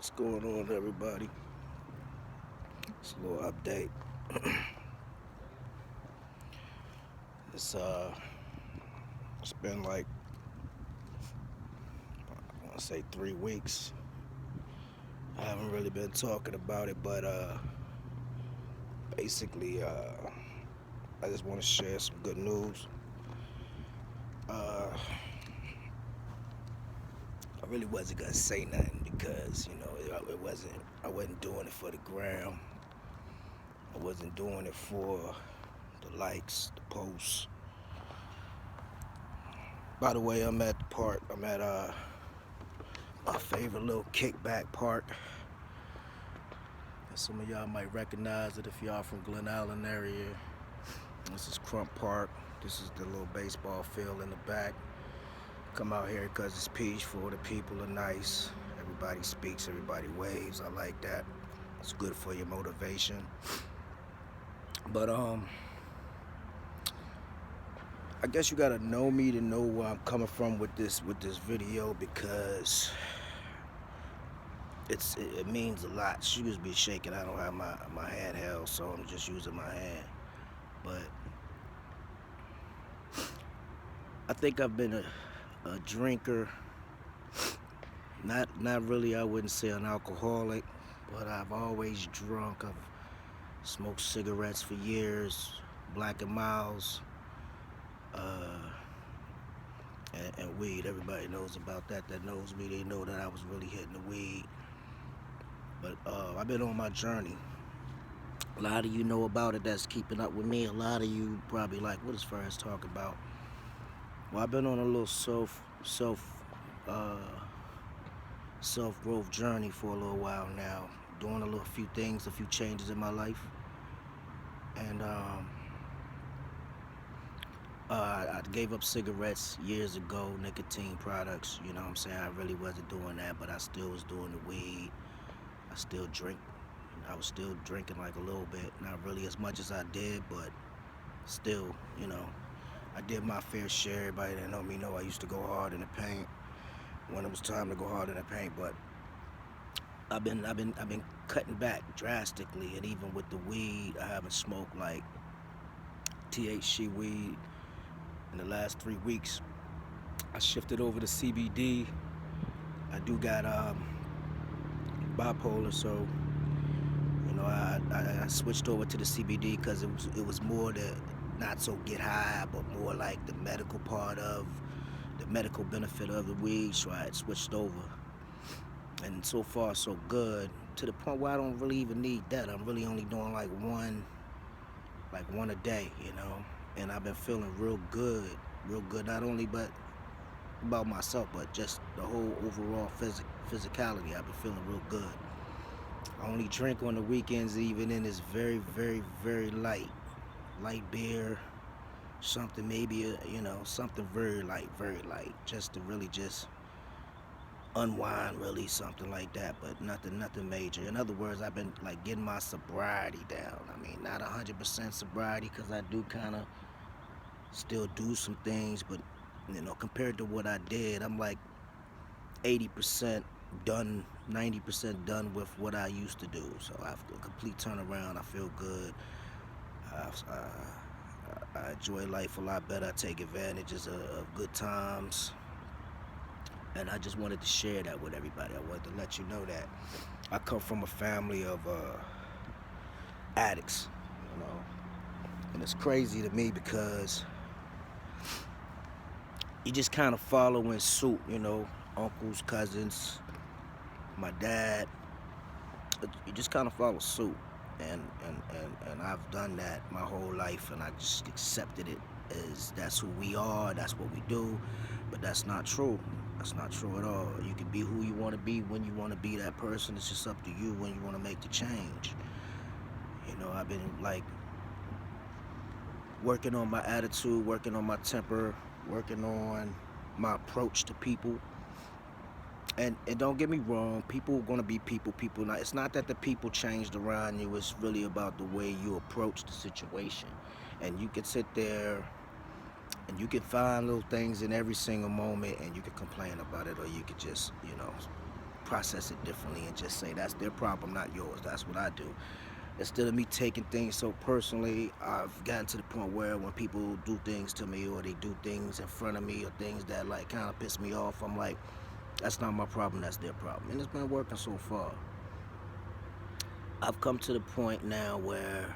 What's going on, everybody? It's a little update. It's uh, it's been like I want to say 3 weeks. I haven't really been talking about it, but basically, I just want to share some good news. Uh, I really wasn't gonna say nothing because it wasn't. I wasn't doing it for the gram. I wasn't doing it for the likes, the posts. By the way, I'm at the park. I'm at my favorite little kickback park. And some of y'all might recognize it if y'all from Glen Allen area. This is Crump Park. This is the little baseball field in the back. Come out here because it's peaceful. The people are nice. Everybody speaks. Everybody waves. I like that. It's good for your motivation. But I guess you gotta know me to know where I'm coming from with this video because it means a lot. Shoes be shaking. I don't have my hand held, so I'm just using my hand. But I think I've been a drinker. Not really. I wouldn't say an alcoholic, but I've always drunk. I've smoked cigarettes for years, Black and Milds, and weed. Everybody knows about that. That knows me, they know that I was really hitting the weed. But I've been on my journey. A lot of you know about it that's keeping up with me. A lot of you probably like, what is Ferris talking about? Well, I've been on a little uh, self growth journey for a little while now, doing a few things, a few changes in my life, and I gave up cigarettes years ago, nicotine products. You know what I'm saying? I really wasn't doing that, but I still was doing the weed. I still drink. I was still drinking like a little bit, not really as much as I did, but still, I did my fair share. Everybody that know me know I used to go hard in the paint when it was time to go hard in the paint. But I've been cutting back drastically, and even with the weed, I haven't smoked like THC weed in the last 3 weeks. I shifted over to CBD. I do got bipolar, so I switched over to the CBD because it was more the not so get high, but more like the medical part of the medical benefit of the weed. So I had switched over, and so far so good to the point where I don't really even need that. I'm really only doing like one a day, and I've been feeling real good. Not only but about myself, but just the whole overall physicality. I've been feeling real good. I only drink on the weekends, even in it's very, very, very light beer, something maybe something very light, just to really just unwind, really something like that, but nothing major. In other words, I've been like getting my sobriety down. I mean, not 100% sobriety because I do kind of still do some things, but compared to what I did, I'm like 80% done, 90% done with what I used to do. So after a complete turnaround, I feel good. I enjoy life a lot better. I take advantages of good times. And I just wanted to share that with everybody. I wanted to let you know that I come from a family of addicts, and it's crazy to me because you just kind of follow in suit, uncles, cousins, my dad. You just kind of follow suit, and I've done that my whole life, and I just accepted it as that's who we are, that's what we do. But that's not true. That's not true at all. You can be who you want to be when you want to be that person. It's just up to you when you want to make the change. I've been like working on my attitude, working on my temper, working on my approach to people. And don't get me wrong, people are gonna be people. People not. It's not that the people changed around you. It's really about the way you approach the situation. And you can sit there and you can find little things in every single moment, and you can complain about it, or you could just, process it differently and just say that's their problem, not yours. That's what I do. Instead of me taking things so personally, I've gotten to the point where when people do things to me or they do things in front of me or things that like kind of piss me off, I'm like, that's not my problem, that's their problem. And it's been working so far. I've come to the point now where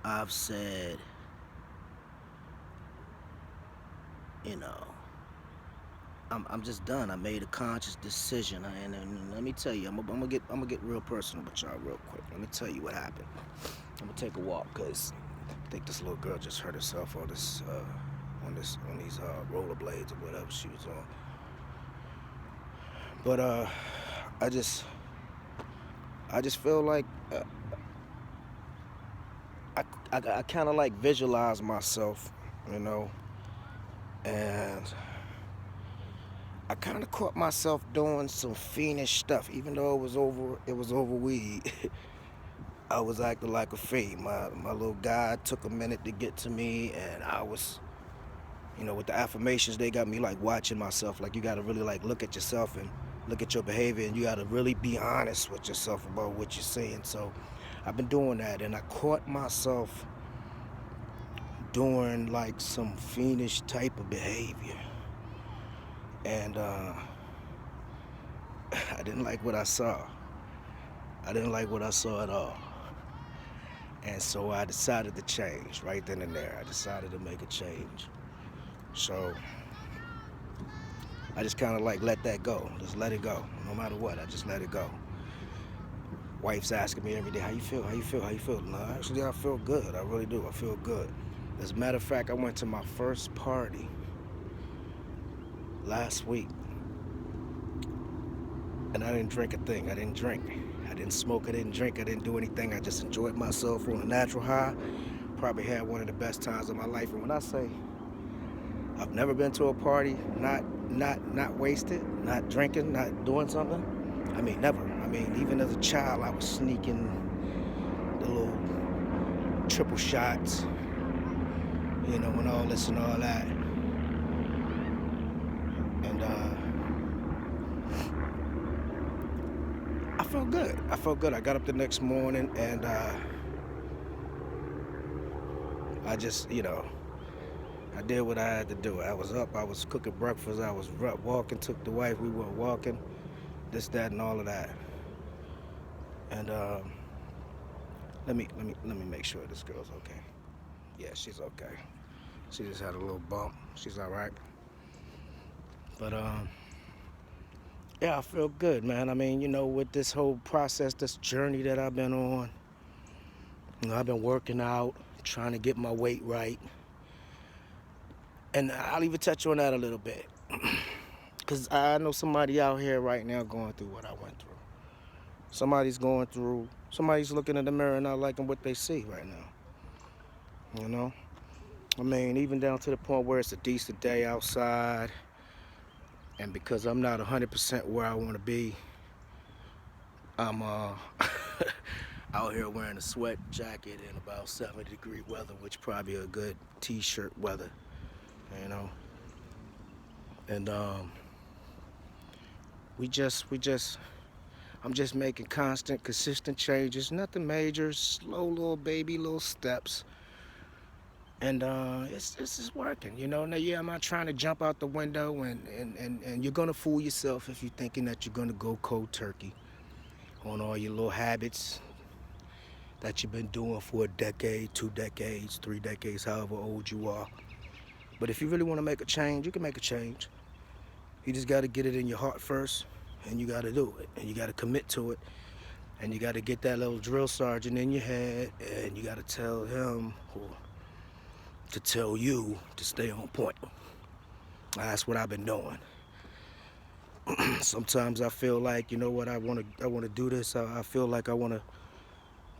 I've said, you know, I'm just done. I made a conscious decision, and let me tell you, I'm gonna get real personal with y'all real quick. Let me tell you what happened. I'm gonna take a walk because I think this little girl just hurt herself on these rollerblades or whatever she was on. But I just feel like I kind of like visualize myself, you know, and I kind of caught myself doing some fiendish stuff, even though it was over weed. I was acting like a fiend. My little guy took a minute to get to me, and I was, you know, with the affirmations, they got me like watching myself. Like you got to really like look at yourself and look at your behavior, and you got to really be honest with yourself about what you're saying. So I've been doing that, and I caught myself doing like some fiendish type of behavior, and I didn't like what I saw. I didn't like what I saw at all. And so I decided to change right then and there. I decided to make a change. So I just kind of like let that go. Just let it go. No matter what, I just let it go. Wife's asking me every day, how you feel? How you feel? How you feel? No, actually, I feel good. I really do. I feel good. As a matter of fact, I went to my first party last week, and I didn't drink a thing. I didn't drink. I didn't smoke. I didn't drink. I didn't do anything. I just enjoyed myself on a natural high. Probably had one of the best times of my life. And when I say I've never been to a party not wasted, not drinking, not doing something, I mean never. I mean even as a child, I was sneaking the little triple shots, you know, and all this and all that. And I felt good. I felt good. I got up the next morning and I just, you know, I did what I had to do. I was up, I was cooking breakfast, I was walking, took the wife, we were walking, this, that, and all of that. And let me make sure this girl's okay. Yeah, she's okay. She just had a little bump. She's all right. But yeah, I feel good, man. I mean, you know, with this whole process, this journey that I've been on, you know, I've been working out, trying to get my weight right. And I'll even touch on that a little bit. Because I know somebody out here right now going through what I went through. Somebody's looking in the mirror and not liking what they see right now. You know? I mean, even down to the point where it's a decent day outside. And because I'm not 100% where I want to be, I'm out here wearing a sweat jacket in about 70-degree weather, which probably a good t-shirt weather, you know. And I'm just making constant, consistent changes, nothing major, slow little baby, little steps. And it's just working, you know. Now, yeah, I'm not trying to jump out the window, and you're gonna fool yourself if you're thinking that you're gonna go cold turkey on all your little habits that you've been doing for a decade, 2 decades, 3 decades, however old you are. But if you really want to make a change, you can make a change. You just got to get it in your heart first, and you got to do it, and you got to commit to it, and you got to get that little drill sergeant in your head, and you got to tell him or to tell you to stay on point. That's what I've been doing. Sometimes I feel like, you know what, I want to do this. I feel like I want to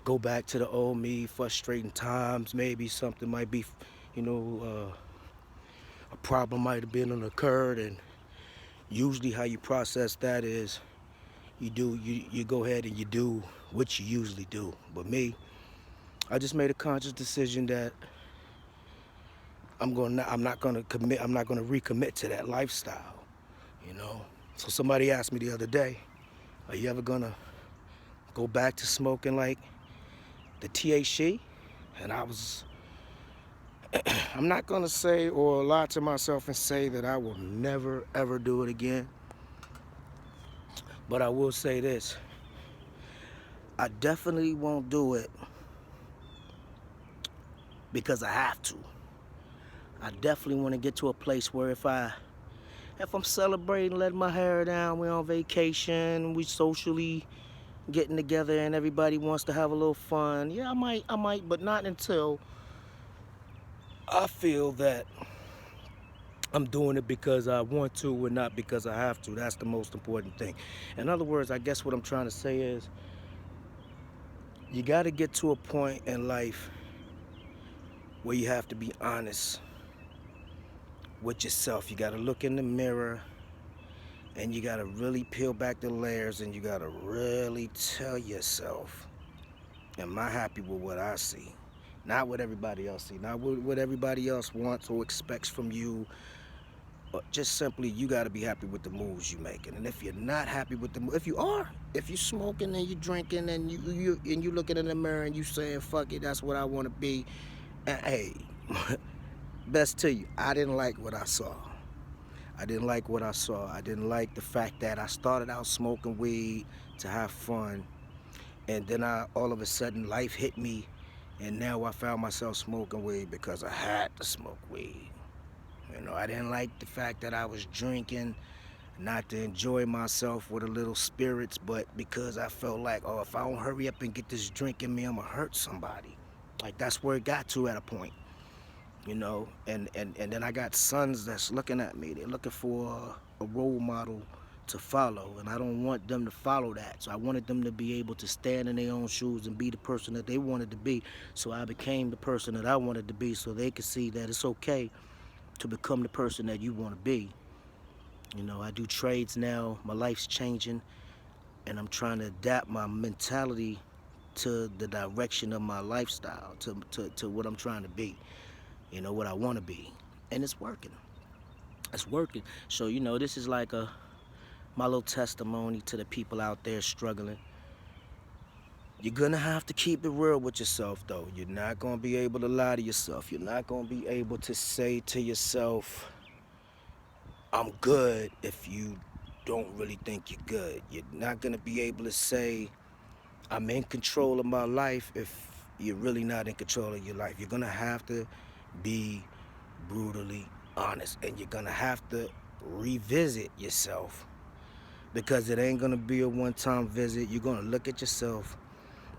go back to the old me, frustrating times. Maybe something might be, you know, a problem might have been occurred, and usually how you process that is you go ahead and you do what you usually do. But me, I just made a conscious decision that I'm not gonna recommit to that lifestyle, you know. So somebody asked me the other day, are you ever gonna go back to smoking like the THC? And I'm not gonna say or lie to myself and say that I will never ever do it again. But I will say this, I definitely won't do it because I have to. I definitely want to get to a place where if I'm celebrating, letting my hair down, we're on vacation, we socially getting together and everybody wants to have a little fun, yeah, I might, but not until I feel that I'm doing it because I want to and not because I have to. That's the most important thing. In other words, I guess what I'm trying to say is you got to get to a point in life where you have to be honest with yourself. You got to look in the mirror and you got to really peel back the layers and you got to really tell yourself, am I happy with what I see? Not what everybody else see, not what everybody else wants or expects from you. But just simply, you got to be happy with the moves you're making. And if you're not happy with the, if you're smoking and you're drinking and you looking in the mirror and you saying, fuck it, that's what I want to be. And hey, best to you, I didn't like what I saw. I didn't like what I saw. I didn't like the fact that I started out smoking weed to have fun, and then all of a sudden life hit me, and now I found myself smoking weed because I had to smoke weed. You know, I didn't like the fact that I was drinking, not to enjoy myself with a little spirits, but because I felt like, oh, if I don't hurry up and get this drink in me, I'm gonna hurt somebody. Like, that's where it got to at a point. You know, and then I got sons that's looking at me. They're looking for a role model to follow, and I don't want them to follow that. So I wanted them to be able to stand in their own shoes and be the person that they wanted to be. So I became the person that I wanted to be, so they could see that it's okay to become the person that you want to be. You know, I do trades now. My life's changing, and I'm trying to adapt my mentality to the direction of my lifestyle, to what I'm trying to be. You know, what I want to be. And it's working. It's working. So, you know, this is like my little testimony to the people out there struggling. You're going to have to keep it real with yourself, though. You're not going to be able to lie to yourself. You're not going to be able to say to yourself, I'm good, if you don't really think you're good. You're not going to be able to say, I'm in control of my life, if you're really not in control of your life. You're going to have to be brutally honest, and you're gonna have to revisit yourself, because it ain't gonna be a one-time visit. You're gonna look at yourself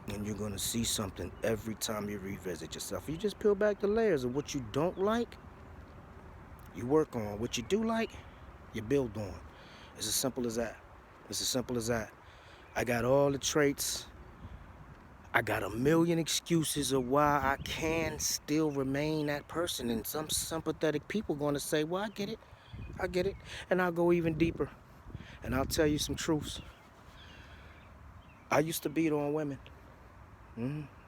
and you're gonna see something every time you revisit yourself. You just peel back the layers of what you don't like, you work on. What you do like, you build on. It's as simple as that. It's as simple as that. I got all the traits. I got a million excuses of why I can still remain that person, and some sympathetic people going to say, well, I get it, and I'll go even deeper, and I'll tell you some truths. I used to beat on women.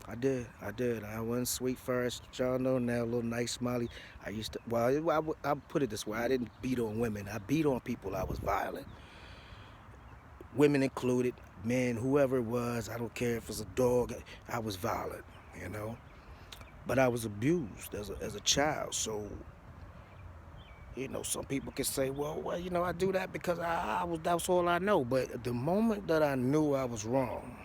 I did. I wasn't sweet first, y'all know now, a little nice smiley. I used to, well, I put it this way, I didn't beat on women. I beat on people. I was violent. Women included, men, whoever it was, I don't care if it's a dog, I was violent, you know. But I was abused as a child, so, you know, some people can say, well, you know, I do that because that's all I know. But the moment that I knew I was wrong,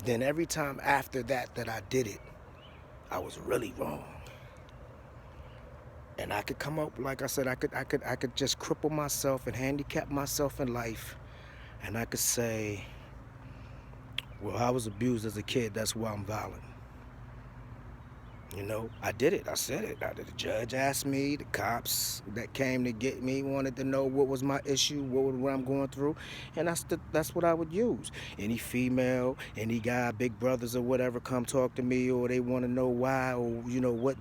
then every time after that I did it, I was really wrong. And I could come up, like I said, I could just cripple myself and handicap myself in life, and I could say, well, I was abused as a kid, that's why I'm violent. You know, I did it. I said it. The judge asked me, the cops that came to get me wanted to know what was my issue, what I'm going through, and that's what I would use. Any female, any guy, big brothers or whatever, come talk to me, or they want to know why, or, you know, what.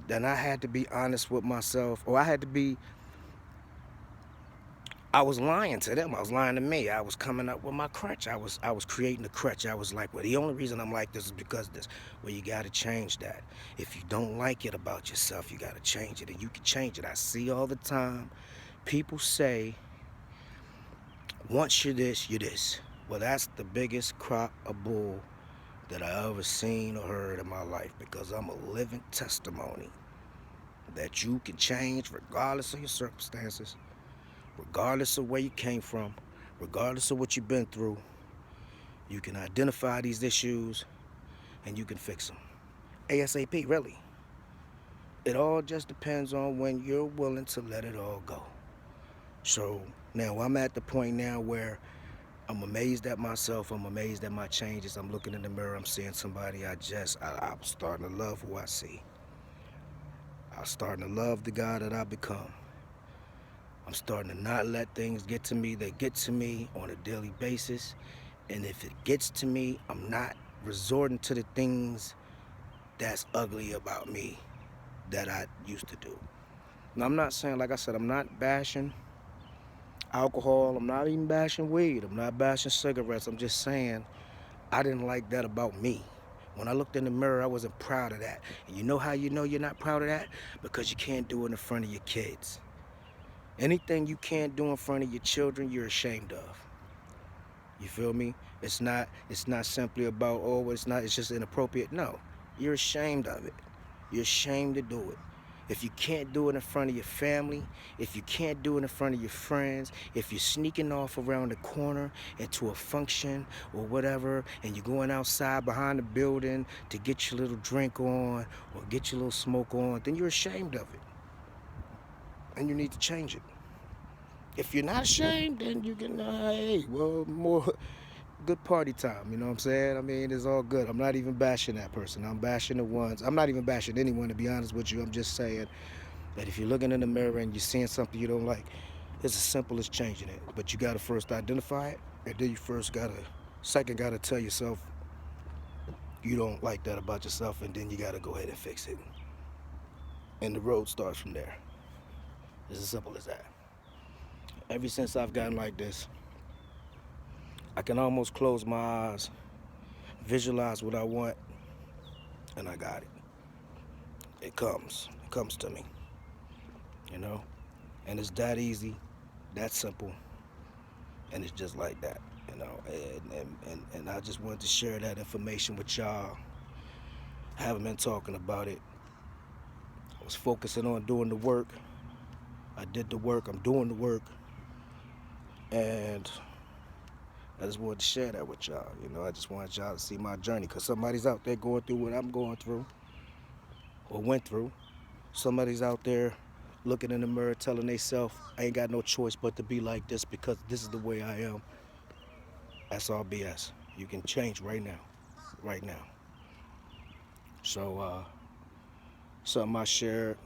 Then I had to be honest with myself, or I was lying to them. I was lying to me. I was coming up with my crutch. I was creating a crutch. I was like, well, the only reason I'm like this is because of this. Well, you got to change that. If you don't like it about yourself, you got to change it, and you can change it. I see all the time People say, once you're this, you're this. Well, that's the biggest crop of bull that I ever seen or heard in my life, because I'm a living testimony that you can change regardless of your circumstances, regardless of where you came from, regardless of what you've been through. You can identify these issues and you can fix them. ASAP, really. It all just depends on when you're willing to let it all go. So now I'm at the point now where I'm amazed at myself. I'm amazed at my changes. I'm looking in the mirror. I'm seeing somebody I'm starting to love who I see. I'm starting to love the guy that I become. I'm starting to not let things get to me. They get to me on a daily basis. And if it gets to me, I'm not resorting to the things that's ugly about me that I used to do. Now, I'm not saying, like I said, I'm not bashing alcohol. I'm not even bashing weed. I'm not bashing cigarettes. I'm just saying I didn't like that about me. When I looked in the mirror, I wasn't proud of that. And you know how you know you're not proud of that? Because you can't do it in front of your kids. Anything you can't do in front of your children, you're ashamed of. You feel me? It's not simply about, oh, it's just inappropriate. No, you're ashamed of it. You're ashamed to do it. If you can't do it in front of your family, if you can't do it in front of your friends, if you're sneaking off around the corner into a function or whatever, and you're going outside behind the building to get your little drink on or get your little smoke on, then you're ashamed of it. And you need to change it. If you're not ashamed, then you can, hey, well, more good party time, you know what I'm saying? I mean, it's all good. I'm not even bashing that person. I'm bashing the ones. I'm not even bashing anyone, to be honest with you. I'm just saying that if you're looking in the mirror and you're seeing something you don't like, it's as simple as changing it. But you gotta first identify it, and then you gotta tell yourself you don't like that about yourself, and then you gotta go ahead and fix it. And the road starts from there. It's as simple as that. Ever since I've gotten like this, I can almost close my eyes, visualize what I want, and I got it. It comes to me, you know? And it's that easy, that simple, and it's just like that, you know? And I just wanted to share that information with y'all. I haven't been talking about it. I was focusing on doing the work. I did the work, I'm doing the work, and I just wanted to share that with y'all, you know? I just wanted y'all to see my journey, because somebody's out there going through what I'm going through, or went through. Somebody's out there looking in the mirror telling themselves, I ain't got no choice but to be like this because this is the way I am. That's all BS. You can change right now. Right now. So, something I shared,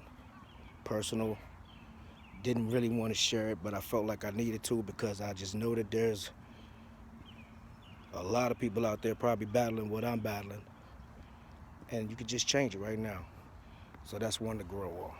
personal. Didn't really want to share it, but I felt like I needed to, because I just know that there's a lot of people out there probably battling what I'm battling. And you can just change it right now. So that's one to grow on.